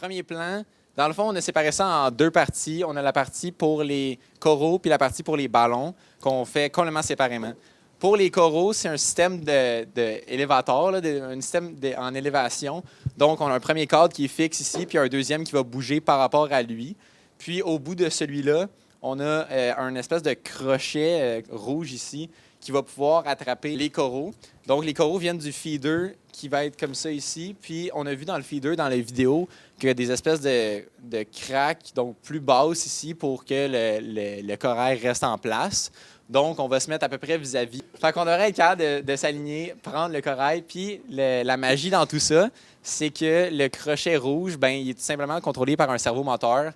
premier plan, dans le fond, on a séparé ça en deux parties. On a la partie pour les coraux puis la partie pour les ballons qu'on fait complètement séparément. Pour les coraux, c'est un système d'élévateur, un système en élévation. Donc, on a un premier cadre qui est fixe ici, puis un deuxième qui va bouger par rapport à lui. Puis, au bout de celui-là, on a un espèce de crochet rouge ici qui va pouvoir attraper les coraux. Donc, les coraux viennent du feeder qui va être comme ça ici. Puis, on a vu dans le feeder, dans les vidéos, qu'il y a des espèces de cracks, donc plus basses ici, pour que le corail reste en place. Donc, on va se mettre à peu près vis-à-vis. Fait qu'on devrait être capable de s'aligner, prendre le corail. Puis, la magie dans tout ça, c'est que le crochet rouge, ben, il est tout simplement contrôlé par un servomoteur.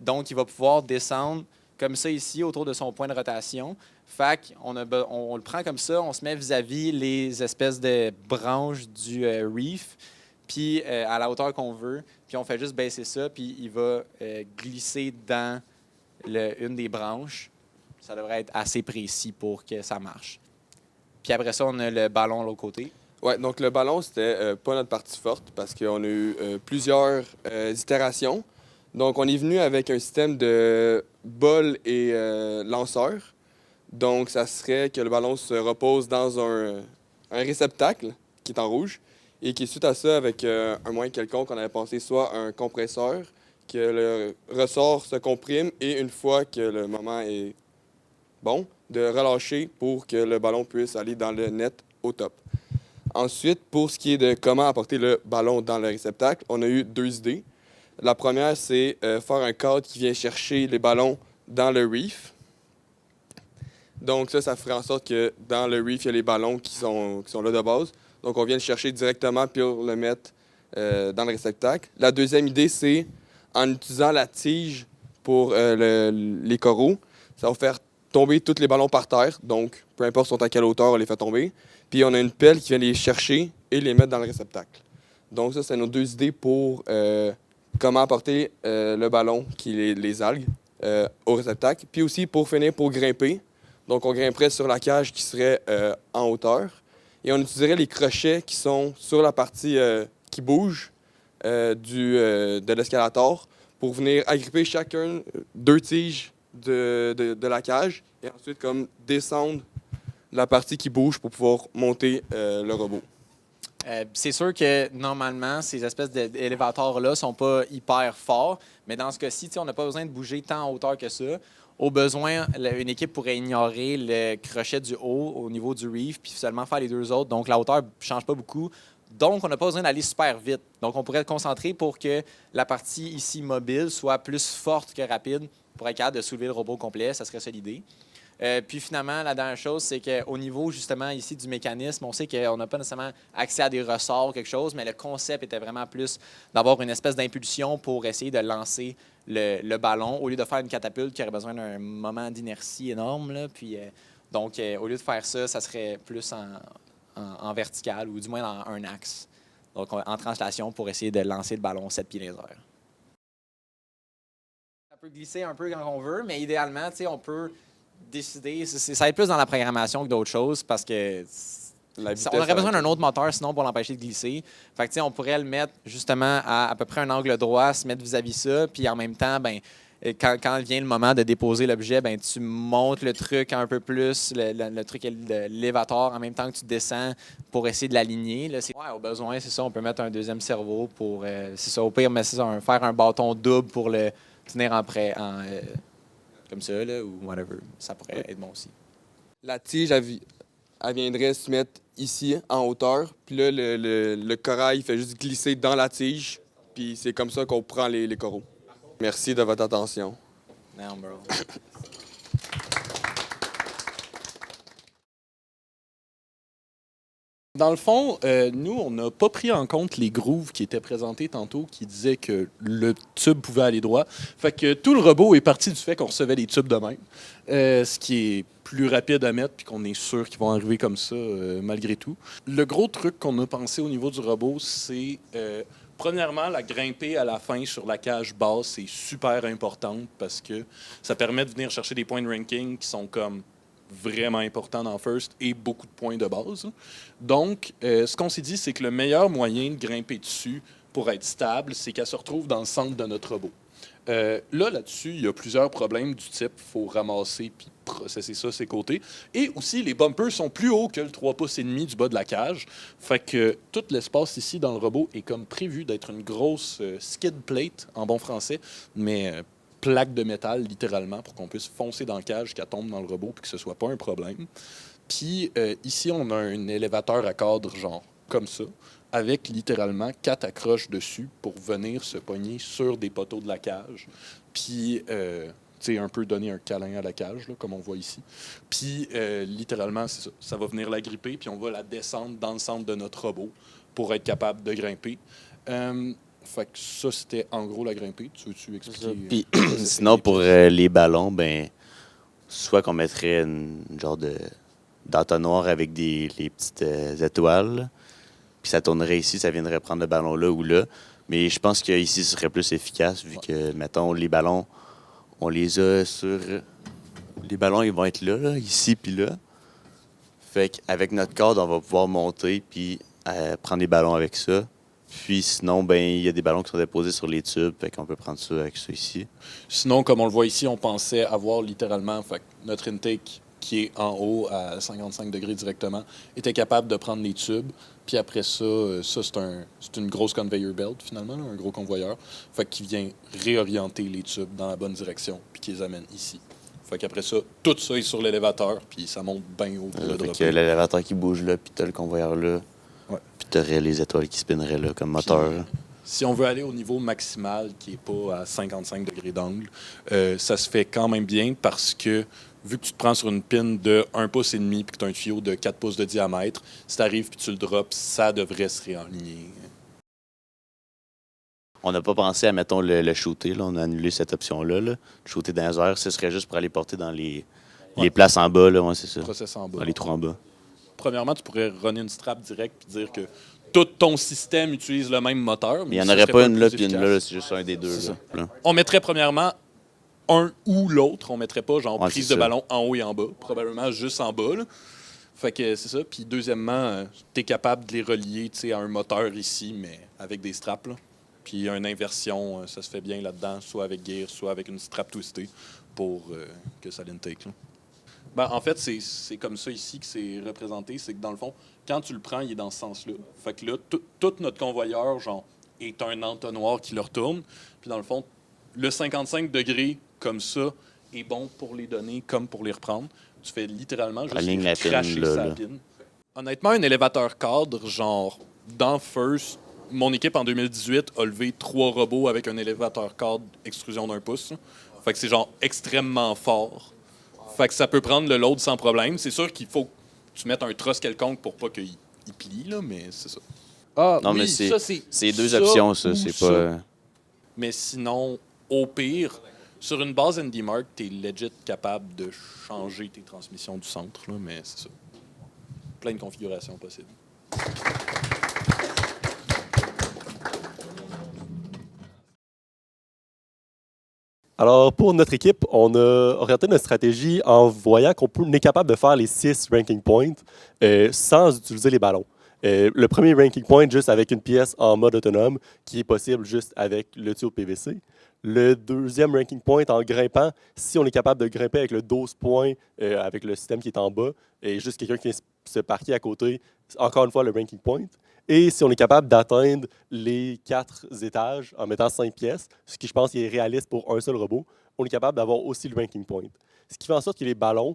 Donc, il va pouvoir descendre comme ça ici, autour de son point de rotation. Fait qu'on on le prend comme ça, on se met vis-à-vis les espèces de branches du reef, puis à la hauteur qu'on veut, puis on fait juste baisser ça, puis il va glisser dans une des branches. Ça devrait être assez précis pour que ça marche. Puis après ça, on a le ballon de l'autre côté. Ouais, donc le ballon, c'était pas notre partie forte parce qu'on a eu plusieurs itérations. Donc, on est venu avec un système de bol et lanceur. Donc, ça serait que le ballon se repose dans un réceptacle qui est en rouge et qui, suite à ça, avec un moyen quelconque, on avait pensé soit un compresseur, que le ressort se comprime et une fois que le moment est bon, de relâcher pour que le ballon puisse aller dans le net au top. Ensuite, pour ce qui est de comment apporter le ballon dans le réceptacle, on a eu deux idées. La première, c'est faire un cadre qui vient chercher les ballons dans le reef. Donc ça ferait en sorte que dans le reef, il y a les ballons qui sont là de base. Donc on vient le chercher directement pour le mettre dans le réceptacle. La deuxième idée, c'est en utilisant la tige pour les coraux, ça va faire tomber tous les ballons par terre. Donc peu importe sont à quelle hauteur, on les fait tomber. Puis on a une pelle qui vient les chercher et les mettre dans le réceptacle. Donc ça, c'est nos deux idées pour comment apporter le ballon, qui est les algues, au réceptacle. Puis aussi, pour finir, pour grimper. Donc, on grimperait sur la cage qui serait en hauteur. Et on utiliserait les crochets qui sont sur la partie qui bouge de l'escalator pour venir agripper chacun deux tiges de la cage et ensuite comme descendre la partie qui bouge pour pouvoir monter le robot. C'est sûr que normalement, ces espèces d'élévateurs-là ne sont pas hyper forts, mais dans ce cas-ci, on n'a pas besoin de bouger tant en hauteur que ça. Au besoin, une équipe pourrait ignorer le crochet du haut au niveau du reef, puis seulement faire les deux autres. Donc, la hauteur ne change pas beaucoup. Donc, on n'a pas besoin d'aller super vite. Donc, on pourrait se concentrer pour que la partie ici mobile soit plus forte que rapide pour être capable de soulever le robot complet. Ça serait ça l'idée. Puis finalement, la dernière chose, c'est qu'au niveau justement ici du mécanisme, on sait qu'on n'a pas nécessairement accès à des ressorts ou quelque chose, mais le concept était vraiment plus d'avoir une espèce d'impulsion pour essayer de lancer le ballon au lieu de faire une catapulte qui aurait besoin d'un moment d'inertie énorme. Là. Puis, donc, au lieu de faire ça, ça serait plus en vertical ou du moins dans un axe. Donc, en translation pour essayer de lancer le ballon 7 pieds dans les airs. Ça peut glisser un peu quand on veut, mais idéalement, on peut décider. Ça va être plus dans la programmation que d'autres choses parce que on aurait besoin d'un autre moteur sinon pour l'empêcher de glisser. Fait que, on pourrait le mettre justement à peu près un angle droit, se mettre vis-à-vis ça, puis en même temps, ben, quand vient le moment de déposer l'objet, ben, tu montes le truc un peu plus, le truc de l'élévateur en même temps que tu descends pour essayer de l'aligner. Ouais, au besoin, c'est ça, on peut mettre un deuxième cerveau pour, c'est ça, au pire, mais c'est ça, faire un bâton double pour le tenir comme ça, là, ou whatever. Ça pourrait être bon aussi. La tige, elle viendrait se mettre ici, en hauteur. Puis là, le corail fait juste glisser dans la tige. Puis c'est comme ça qu'on prend les coraux. Merci de votre attention. Non, bro. Dans le fond, nous, on n'a pas pris en compte les grooves qui étaient présentés tantôt, qui disaient que le tube pouvait aller droit. Fait que tout le robot est parti du fait qu'on recevait les tubes de même, ce qui est plus rapide à mettre, puis qu'on est sûr qu'ils vont arriver comme ça, malgré tout. Le gros truc qu'on a pensé au niveau du robot, c'est, premièrement, la grimper à la fin sur la cage basse, c'est super importante parce que ça permet de venir chercher des points de ranking qui sont comme vraiment important dans First et beaucoup de points de base. Donc, ce qu'on s'est dit, c'est que le meilleur moyen de grimper dessus pour être stable, c'est qu'elle se retrouve dans le centre de notre robot. Là-dessus, il y a plusieurs problèmes du type il faut ramasser puis processer ça ses côtés. Et aussi, les bumpers sont plus hauts que le 3,5 pouces du bas de la cage. Fait que tout l'espace ici dans le robot est comme prévu d'être une grosse skid plate, en bon français, mais plaque de métal, littéralement, pour qu'on puisse foncer dans la cage, qu'elle tombe dans le robot puis que ce soit pas un problème. Puis ici, on a un élévateur à cadre, genre comme ça, avec littéralement 4 accroches dessus pour venir se pogner sur des poteaux de la cage. Puis, tu sais, un peu donner un câlin à la cage, là, comme on voit ici. Puis, littéralement, c'est ça. Ça va venir la gripper, puis on va la descendre dans le centre de notre robot pour être capable de grimper. Fait que ça, c'était en gros la grimper. Tu veux-tu expliquer? Puis, sinon, pour les ballons, ben, soit qu'on mettrait une genre d'entonnoir avec les petites étoiles, là. Puis ça tournerait ici, ça viendrait prendre le ballon là ou là. Mais je pense qu'ici, ce serait plus efficace, vu que, mettons, les ballons, on les a sur... Les ballons, ils vont être là, ici puis là. Fait qu'avec notre corde, on va pouvoir monter puis prendre les ballons avec ça. Puis sinon, ben il y a des ballons qui sont déposés sur les tubes, fait qu'on peut prendre ça avec ça ici. Sinon, comme on le voit ici, on pensait avoir littéralement fait, notre intake qui est en haut à 55 degrés directement, était capable de prendre les tubes. Puis après ça, c'est une grosse conveyor belt, finalement, là, un gros convoyeur, fait qui vient réorienter les tubes dans la bonne direction, puis qui les amène ici. Fait qu'après ça, tout ça est sur l'élévateur, puis ça monte bien haut pour le Fait dropper. que l'élévateur qui bouge là, puis t'as le convoyeur là, puis t'aurais les étoiles qui spinneraient là comme moteur. Puis, si on veut aller au niveau maximal, qui n'est pas à 55 degrés d'angle, ça se fait quand même bien parce que vu que tu te prends sur une pin de 1,5 pouce puis que tu as un tuyau de 4 pouces de diamètre, si tu arrives puis tu le drops, ça devrait se réaligner. on n'a pas pensé à, mettons, le shooter. Là. On a annulé cette option-là. Là. Shooter dans les airs, ce serait juste pour aller porter dans les places en bas. Là. Ouais, c'est ça. Process en bas. Dans les trous en bas. Premièrement, tu pourrais runner une strap direct et dire que tout ton système utilise le même moteur. Mais il n'y en ça aurait serait pas une le là plus puis une efficace. là. C'est juste un des deux. C'est Là. On mettrait premièrement un ou l'autre. On mettrait pas genre Ouais, prise c'est de ça. ballon en haut et en bas. Probablement juste en bas. Là. Fait que c'est ça. Puis deuxièmement, tu es capable de les relier à un moteur ici, mais avec des straps. Là. Puis une inversion, ça se fait bien là-dedans, soit avec gear, soit avec une strap twistée pour que ça l'intake. Là. Ben, en fait, c'est comme ça ici que c'est représenté. C'est que dans le fond, quand tu le prends, il est dans ce sens-là. Fait que là, tout notre convoyeur, genre, est un entonnoir qui le retourne. Puis dans le fond, le 55 degrés comme ça est bon pour les données comme pour les reprendre. Tu fais littéralement juste Aligne la pin, cracher là, sa là. pin. Honnêtement, un élévateur cadre, genre, dans First, mon équipe en 2018 a levé 3 robots avec un élévateur cadre extrusion d'1 pouce. Fait que c'est genre extrêmement fort. Fait que ça peut prendre le load sans problème. C'est sûr qu'il faut que tu mettes un truss quelconque pour pas qu'il plie, là, mais c'est ça. Ah, Non, oui, mais ça, c'est c'est deux ça options, ça. ou C'est ça. pas. Mais sinon, au pire, sur une base ND-Mark, tu es legit capable de changer tes transmissions du centre, là, mais c'est ça. Plein de configurations possibles. Alors, pour notre équipe, on a orienté notre stratégie en voyant qu'on est capable de faire les 6 ranking points sans utiliser les ballons. Le premier ranking point, juste avec une pièce en mode autonome, qui est possible juste avec le tuyau de PVC. Le deuxième ranking point en grimpant, si on est capable de grimper avec le 12 points, avec le système qui est en bas, et juste quelqu'un qui vient se parquer à côté, encore une fois le ranking point. Et si on est capable d'atteindre les 4 étages en mettant 5 pièces, ce qui je pense est réaliste pour un seul robot, on est capable d'avoir aussi le ranking point. Ce qui fait en sorte que les ballons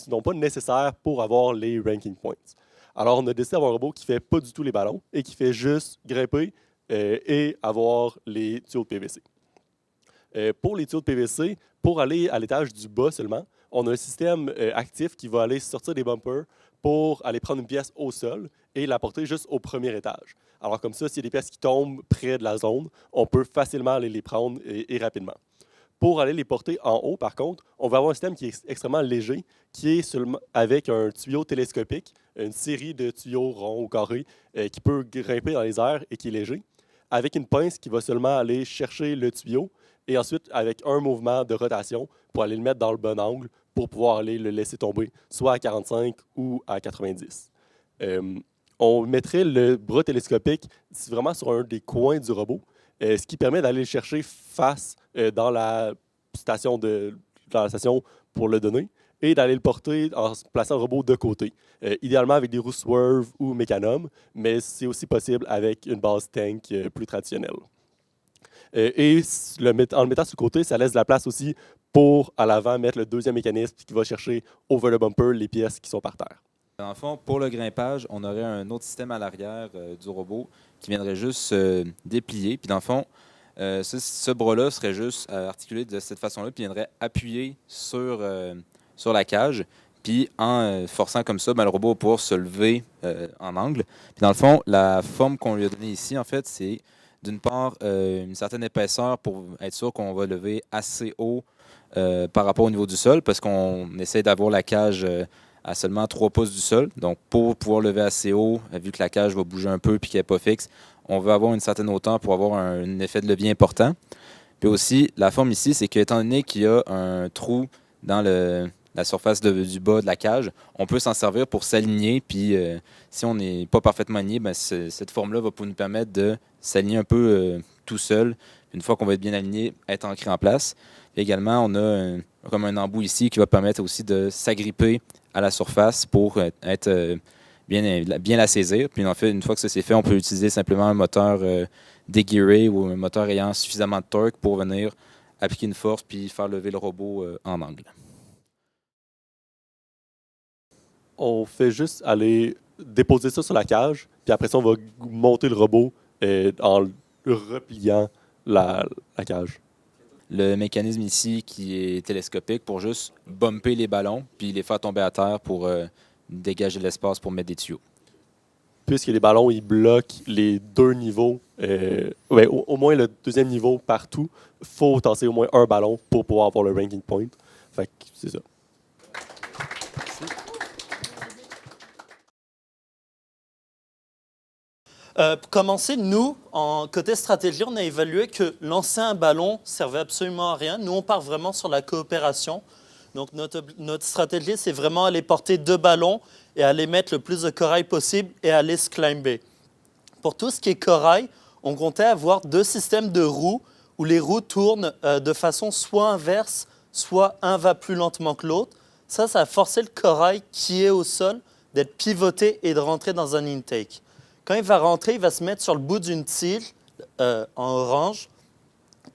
n'ont pas nécessaires pour avoir les ranking points. Alors, on a décidé d'avoir un robot qui ne fait pas du tout les ballons et qui fait juste grimper et avoir les tuyaux de PVC. Pour les tuyaux de PVC, pour aller à l'étage du bas seulement, on a un système actif qui va aller sortir des bumpers pour aller prendre une pièce au sol et la porter juste au premier étage. Alors comme ça, s'il y a des pièces qui tombent près de la zone, on peut facilement aller les prendre et rapidement. Pour aller les porter en haut, par contre, on va avoir un système qui est extrêmement léger, qui est seulement avec un tuyau télescopique, une série de tuyaux ronds ou carrés qui peut grimper dans les airs et qui est léger, avec une pince qui va seulement aller chercher le tuyau et ensuite avec un mouvement de rotation pour aller le mettre dans le bon angle pour pouvoir aller le laisser tomber soit à 45 ou à 90. on mettrait le bras télescopique vraiment sur un des coins du robot, ce qui permet d'aller le chercher face dans la station pour le donner et d'aller le porter en plaçant le robot de côté. Idéalement avec des roues Swerve ou Mecanum, mais c'est aussi possible avec une base tank plus traditionnelle. Et en le mettant sur le côté, ça laisse de la place aussi pour, à l'avant, mettre le deuxième mécanisme qui va chercher over the bumper les pièces qui sont par terre. Dans le fond, pour le grimpage, on aurait un autre système à l'arrière du robot qui viendrait juste se déplier. Puis dans le fond, ce bras-là serait juste articulé de cette façon-là, puis viendrait appuyer sur la cage. Puis en forçant comme ça, le robot va pouvoir se lever en angle. Puis dans le fond, la forme qu'on lui a donnée ici, en fait, c'est d'une part une certaine épaisseur pour être sûr qu'on va lever assez haut par rapport au niveau du sol, parce qu'on essaie d'avoir la cage à seulement 3 pouces du sol. Donc, pour pouvoir lever assez haut, vu que la cage va bouger un peu et qu'elle n'est pas fixe, on veut avoir une certaine hauteur pour avoir un effet de levier important. Puis aussi, la forme ici, c'est qu'étant donné qu'il y a un trou dans la surface du bas de la cage, on peut s'en servir pour s'aligner. Puis, si on n'est pas parfaitement aligné, cette forme-là va nous permettre de s'aligner un peu tout seul. Une fois qu'on va être bien aligné, être ancré en place. Puis également, on a comme un embout ici qui va permettre aussi de s'agripper à la surface pour être bien la saisir. Puis en fait, une fois que ça c'est fait, on peut utiliser simplement un moteur dégearé ou un moteur ayant suffisamment de torque pour venir appliquer une force puis faire lever le robot en angle. On fait juste aller déposer ça sur la cage, puis après ça, on va monter le robot en repliant la cage. Le mécanisme ici qui est télescopique pour juste bumper les ballons puis les faire tomber à terre pour dégager de l'espace pour mettre des tuyaux. Puisque les ballons, ils bloquent les 2 niveaux, au moins le deuxième niveau partout, il faut tasser au moins un ballon pour pouvoir avoir le ranking point. Fait que c'est ça. Pour commencer, nous, en côté stratégie, on a évalué que lancer un ballon servait absolument à rien. Nous, on part vraiment sur la coopération. Donc, notre stratégie, c'est vraiment aller porter 2 ballons et aller mettre le plus de corail possible et aller se climber. Pour tout ce qui est corail, on comptait avoir 2 systèmes de roues où les roues tournent de façon soit inverse, soit un va plus lentement que l'autre. Ça a forcé le corail qui est au sol d'être pivoté et de rentrer dans un intake. Quand il va rentrer, il va se mettre sur le bout d'une tige en orange.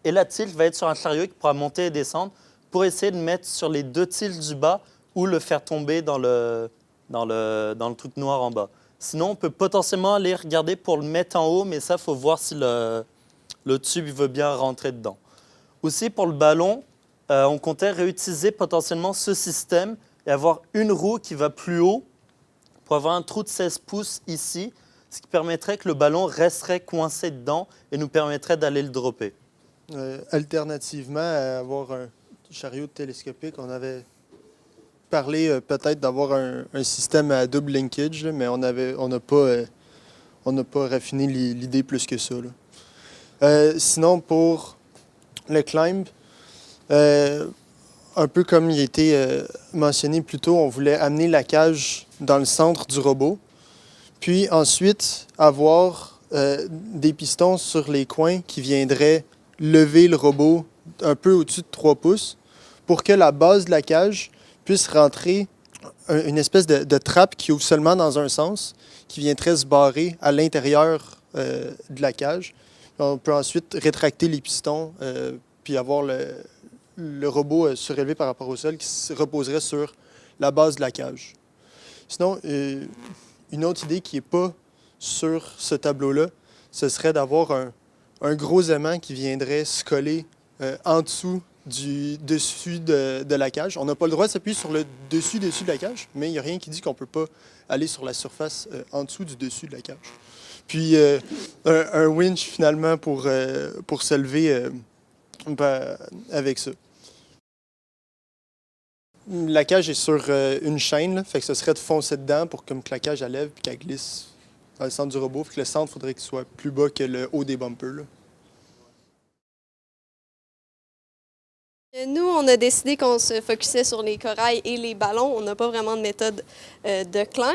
Et la tige va être sur un chariot qui pourra monter et descendre pour essayer de mettre sur les 2 tiges du bas ou le faire tomber dans le truc noir en bas. Sinon, on peut potentiellement aller regarder pour le mettre en haut, mais ça, il faut voir si le tube il veut bien rentrer dedans. Aussi, pour le ballon, on comptait réutiliser potentiellement ce système et avoir une roue qui va plus haut pour avoir un trou de 16 pouces ici, ce qui permettrait que le ballon resterait coincé dedans et nous permettrait d'aller le dropper. Alternativement à avoir un chariot télescopique, on avait parlé peut-être d'avoir un système à double linkage, là, mais on n'a pas raffiné l'idée plus que ça. Sinon, pour le climb, un peu comme il a été mentionné plus tôt, on voulait amener la cage dans le centre du robot. Puis ensuite, avoir des pistons sur les coins qui viendraient lever le robot un peu au-dessus de 3 pouces pour que la base de la cage puisse rentrer une espèce de trappe qui ouvre seulement dans un sens, qui viendrait se barrer à l'intérieur de la cage. On peut ensuite rétracter les pistons puis avoir le robot surélevé par rapport au sol qui se reposerait sur la base de la cage. Sinon, une autre idée qui n'est pas sur ce tableau-là, ce serait d'avoir un gros aimant qui viendrait se coller en dessous du dessus de la cage. On n'a pas le droit de s'appuyer sur le dessus de la cage, mais il n'y a rien qui dit qu'on ne peut pas aller sur la surface en dessous du dessus de la cage. Puis un winch finalement pour se lever avec ça. La cage est sur une chaîne, là, fait que ce serait de foncer dedans pour que la cage lève et qu'elle glisse dans le centre du robot. Fait que le centre, il faudrait qu'il soit plus bas que le haut des bumpers. Là. Nous, on a décidé qu'on se focusait sur les corails et les ballons. On n'a pas vraiment de méthode de climb.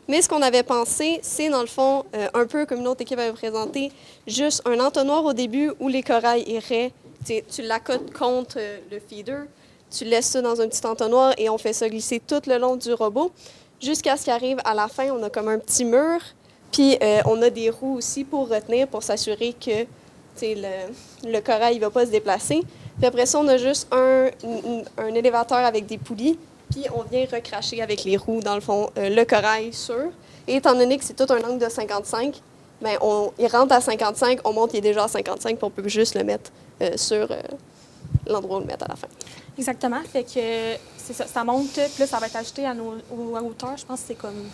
Mais ce qu'on avait pensé, c'est dans le fond, un peu comme une autre équipe avait présenté, juste un entonnoir au début où les corails iraient. Tu l'accotes contre le feeder, tu laisses ça dans un petit entonnoir et on fait ça glisser tout le long du robot jusqu'à ce qu'arrive à la fin. On a comme un petit mur, puis on a des roues aussi pour retenir, pour s'assurer que le corail ne va pas se déplacer. Puis après ça, on a juste un élévateur avec des poulies, puis on vient recracher avec les roues, dans le fond, le corail sur. Et étant donné que c'est tout un angle de 55, bien, il rentre à 55, on monte, il est déjà à 55, puis on peut juste le mettre sur l'endroit où on le met à la fin. Exactement. Fait que c'est ça, ça monte, puis là, ça va être ajouté à hauteur. Je pense que c'est comme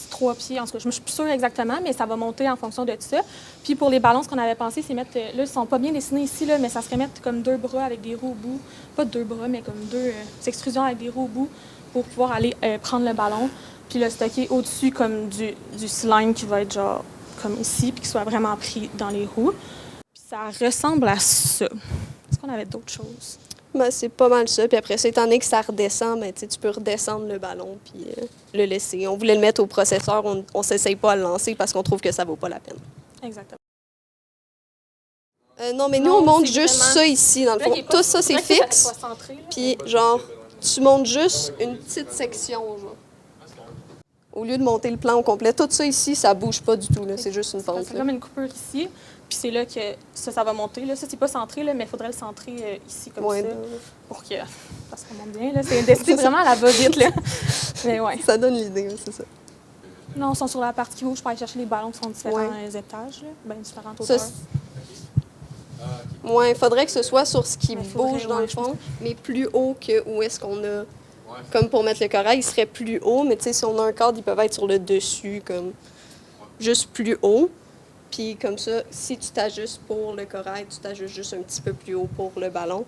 3 pieds. En tout cas, je ne suis plus sûre exactement, mais ça va monter en fonction de tout ça. Puis pour les ballons, ce qu'on avait pensé, c'est mettre... Là, ils ne sont pas bien dessinés ici, là, mais ça serait mettre comme 2 bras avec des roues au bout. Pas 2 bras, mais comme 2 extrusions avec des roues au bout pour pouvoir aller prendre le ballon, puis le stocker au-dessus comme du cylindre qui va être genre comme ici, puis qui soit vraiment pris dans les roues. Puis ça ressemble à ça. Est-ce qu'on avait d'autres choses? Ben, c'est pas mal ça. Puis après ça, étant donné que ça redescend, ben, tu peux redescendre le ballon puis le laisser. On voulait le mettre au processeur. On ne s'essaye pas à le lancer parce qu'on trouve que ça vaut pas la peine. Exactement. Non, mais nous, on monte juste ça ici, dans le fond. Tout ça, c'est fixe. Puis, genre, tu montes juste une petite section, genre. Au lieu de monter le plan au complet, tout ça ici, ça bouge pas du tout. C'est juste une pente. C'est comme une coupure ici. Puis c'est là que ça va monter. Là. Ça, c'est pas centré, là, mais il faudrait le centrer ici comme ça. Pour que ça monte bien. Là. C'est vraiment à la va-vite. Là. Mais ouais. Ça donne l'idée, c'est ça. Non, ils sont sur la partie où je peux aller chercher les ballons qui sont différents étages, là. Ben, différentes hauteurs. Oui, il faudrait que ce soit sur ce qui bouge dans le fond, mais plus haut que où est-ce qu'on a. Comme pour mettre le corail, il serait plus haut, mais tu sais, si on a un cadre, ils peuvent être sur le dessus, comme juste plus haut. Puis comme ça, si tu t'ajustes pour le corail, tu t'ajustes juste un petit peu plus haut pour le ballon.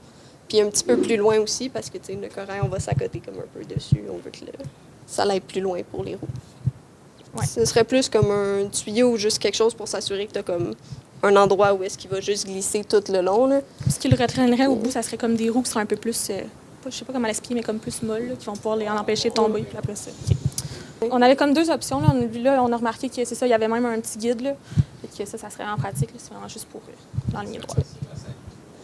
Puis un petit peu plus loin aussi, parce que tu sais, le corail, on va s'accoter comme un peu dessus. On veut que ça aille plus loin pour les roues. Ouais. Ce serait plus comme un tuyau ou juste quelque chose pour s'assurer que tu as comme un endroit où est-ce qu'il va juste glisser tout le long. Là. Ce qui le retraînerait au bout, ça serait comme des roues qui seraient un peu plus, je sais pas comment l'expliquer, mais comme plus molles, là, qui vont pouvoir en empêcher de tomber. Puis après ça. Okay. On avait comme 2 options. Là, on a remarqué que c'est ça, il y avait même un petit guide. Là, et que ça serait en pratique. C'est vraiment juste pour l'enligner droit.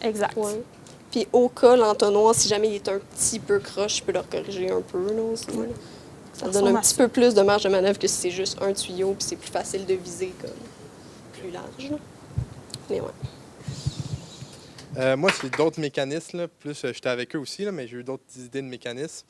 Exact. Ouais. Puis au cas, l'entonnoir, si jamais il est un petit peu croche, je peux le corriger un peu. Là, aussi, là. Ça donne un petit peu plus de marge de manœuvre que si c'est juste un tuyau, puis c'est plus facile de viser comme plus large. Là. Mais ouais. Moi, j'ai d'autres mécanismes. Là. Plus, j'étais avec eux aussi, là, mais j'ai eu d'autres idées de mécanismes.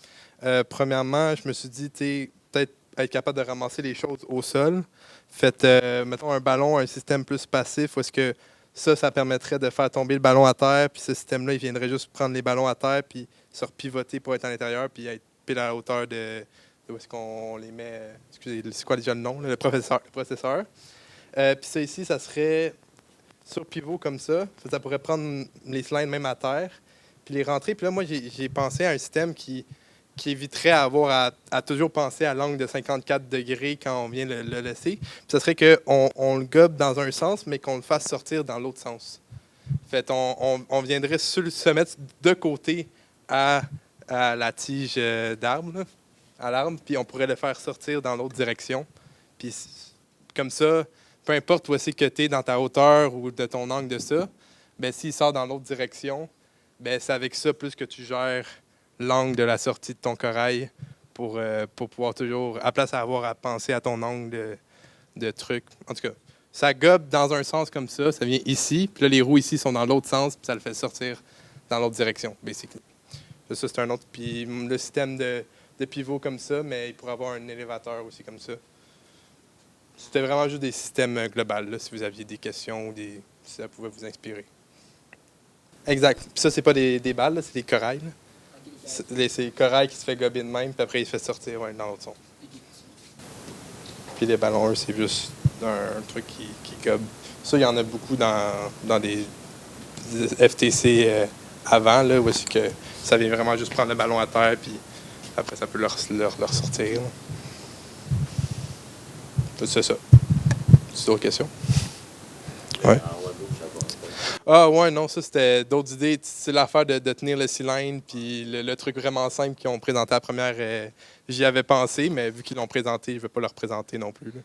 Premièrement, je me suis dit, peut-être être capable de ramasser les choses au sol. Faites, mettons, un ballon, un système plus passif, où est-ce que ça permettrait de faire tomber le ballon à terre, puis ce système-là, il viendrait juste prendre les ballons à terre, puis se repivoter pour être à l'intérieur, puis être pile à la hauteur de où est-ce qu'on les met. Excusez, c'est quoi déjà le nom? Là, le processeur. Puis ça ici, ça serait sur pivot comme ça. Ça pourrait prendre les slides même à terre, puis les rentrer. Puis là, moi, j'ai pensé à un système qui éviterait à avoir à toujours penser à l'angle de 54 degrés quand on vient le laisser. Puis ça serait qu'on le gobe dans un sens, mais qu'on le fasse sortir dans l'autre sens. Fait on viendrait se mettre de côté à la tige d'arbre, à l'arbre, puis on pourrait le faire sortir dans l'autre direction. Puis comme ça, peu importe où c'est que tu es dans ta hauteur ou de ton angle de ça, bien, s'il sort dans l'autre direction, bien, c'est avec ça plus que tu gères l'angle de la sortie de ton corail pour pouvoir toujours, à place d'avoir à penser à ton angle de truc. En tout cas, ça gobe dans un sens comme ça vient ici, puis là, les roues ici sont dans l'autre sens, puis ça le fait sortir dans l'autre direction, basically. Ça, c'est un autre. Puis le système de pivot comme ça, mais il pourrait avoir un élévateur aussi comme ça. C'était vraiment juste des systèmes globaux, là, si vous aviez des questions ou si ça pouvait vous inspirer. Exact. Puis ça, c'est pas des balles, là, c'est des corails. C'est des corails qui se fait gober de même, puis après, il se fait sortir dans l'autre sens. Puis les ballons, eux, c'est juste un truc qui gobe. Ça, il y en a beaucoup dans des FTC avant, là, où est-ce que ça vient vraiment juste prendre le ballon à terre, puis après, ça peut leur sortir. C'est ça. C'est d'autres questions? Oui. Ah ouais, non, ça c'était d'autres idées. C'est l'affaire de tenir le cylindre, puis le truc vraiment simple qu'ils ont présenté à la première, j'y avais pensé, mais vu qu'ils l'ont présenté, je ne vais pas le représenter non plus, là.